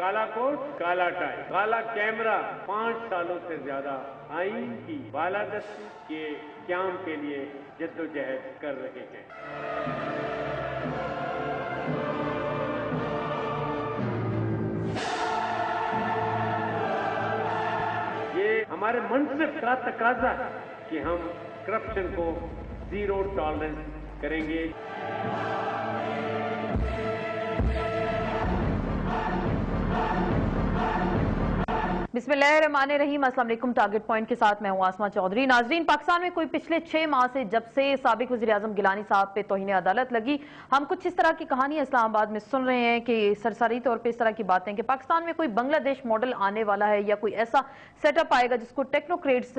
काला कोट, काला टाई, काला कैमरा 5 सालों से ज्यादा आईन की बालादस्ती के क्याम के लिए जद्दोजहद कर रहे हैं। ये हमारे मनसब का तकाजा है कि हम करप्शन को जीरो टॉलरेंस करेंगे। बिस्मिल्लाहिर्रहमानिर्रहीम। अस्सलाम वालेकुम। टारगेट पॉइंट के साथ मैं हूं आसमा चौधरी। नाजरीन, पाकिस्तान में कोई पिछले 6 माह से जब से साबिक वज़ीर आज़म गिलानी साहब पे तौहीन अदालत लगी, हम कुछ इस तरह की कहानियां इस्लामाबाद में सुन रहे हैं कि सरसरी तौर पे इस तरह की बातें कि पाकिस्तान में कोई बांग्लादेश मॉडल आने वाला है या कोई ऐसा सेटअप आएगा जिसको टेक्नोक्रेट्स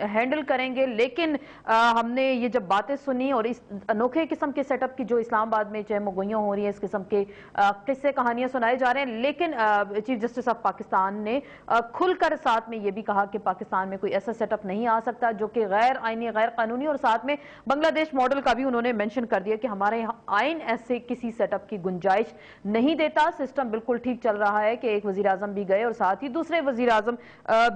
हैंडल करेंगे। लेकिन हमने ये जब बातें सुनी और इस अनोखे किस्म के सेटअप की जो इस्लामाबाद में चहमगोइयां हो रही है, इस किस्म के किस्से कहानियां सुनाए जा रहे हैं। लेकिन चीफ जस्टिस ऑफ पाकिस्तान ने खुलकर साथ में यह भी कहा कि पाकिस्तान में कोई ऐसा सेटअप नहीं आ सकता जो कि गैर आईनी, गैर कानूनी, और साथ में बांग्लादेश मॉडल का भी उन्होंने मेंशन कर दिया कि हमारे यहाँ आइन ऐसे किसी सेटअप की गुंजाइश नहीं देता। सिस्टम बिल्कुल ठीक चल रहा है कि एक वजीर आजम भी गए और साथ ही दूसरे वजीर आजम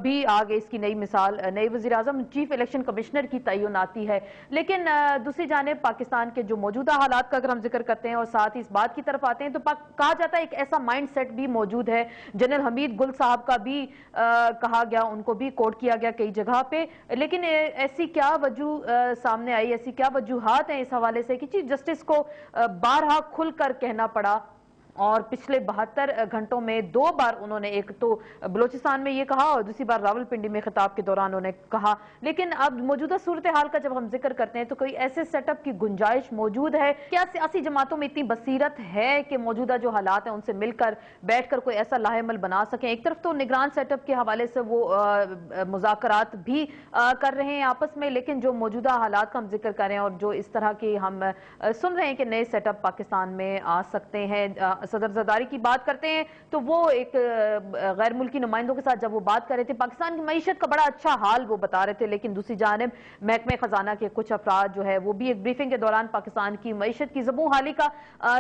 भी आ गए। इसकी नई मिसाल नए वजीर आजम चीफ इलेक्शन कमिश्नर की तैनाती है। लेकिन दूसरी जानिब पाकिस्तान के जो मौजूदा हालात का अगर हम जिक्र करते हैं और साथ ही इस बात की तरफ आते हैं तो कहा जाता है एक ऐसा माइंड सेट भी मौजूद है। जनरल हमीद गुल साहब का भी कहा गया, उनको भी कोट किया गया कई जगह पे। लेकिन ऐसी क्या वजह सामने आई, ऐसी क्या वजूहात हैं इस हवाले से कि चीफ जस्टिस को बारहा खुलकर कहना पड़ा और पिछले 72 घंटों में 2 बार उन्होंने एक तो बलोचिस्तान में ये कहा और दूसरी बार रावलपिंडी में खिताब के दौरान उन्होंने कहा। लेकिन अब मौजूदा सूरत हाल का जब हम जिक्र करते हैं तो कोई ऐसे सेटअप की गुंजाइश मौजूद है क्या? सियासी जमातों में इतनी बसीरत है कि मौजूदा जो हालात हैं उनसे मिलकर बैठकर कोई ऐसा लाहेमल बना सकें? एक तरफ तो निगरान सेटअप के हवाले से वो मुज़ाकरात भी कर रहे हैं आपस में, लेकिन जो मौजूदा हालात का हम जिक्र करें और जो इस तरह की हम सुन रहे हैं कि नए सेटअप पाकिस्तान में आ सकते हैं। सदर जरदारी की बात करते हैं तो वो एक गैर मुल्की नुमाइंदों के साथ जब वो बात कर रहे थे पाकिस्तान की मईशत का बड़ा अच्छा हाल वो बता रहे थे। लेकिन दूसरी जानिब महकमे खजाना के कुछ अफराद जो है वो भी एक ब्रीफिंग के दौरान पाकिस्तान की मईशत की ज़बू हाली का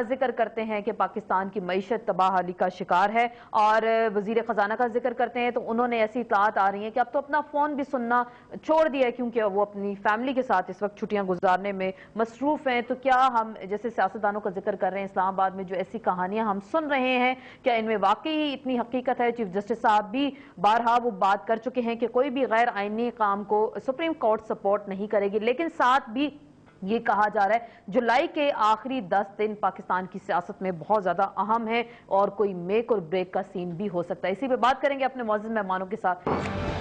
जिक्र करते हैं कि पाकिस्तान की मईशत तबाह हाली का शिकार है। और वजीर खजाना का जिक्र करते हैं तो उन्होंने ऐसी इत्तलात आ रही है कि अब तो अपना फोन भी सुनना छोड़ दिया है क्योंकि वो अपनी फैमिली के साथ इस वक्त छुट्टियां गुजारने में मसरूफ हैं। तो क्या हम जैसे सियासतदानों का जिक्र कर रहे हैं इस्लामाबाद में जो ऐसी कहानियां हम सुन रहे हैं, क्या इनमें वाकई इतनी हकीकत है? चीफ जस्टिस साहब भी बारहा वो बात कर चुके हैं कि कोई भी गैर आईनी काम को सुप्रीम कोर्ट सपोर्ट नहीं करेगी। लेकिन साथ भी ये कहा जा रहा है जुलाई के आखिरी 10 दिन पाकिस्तान की सियासत में बहुत ज्यादा अहम है और कोई मेक और ब्रेक का सीन भी हो सकता है। इसी पे बात करेंगे अपने मौजूद मेहमानों के साथ।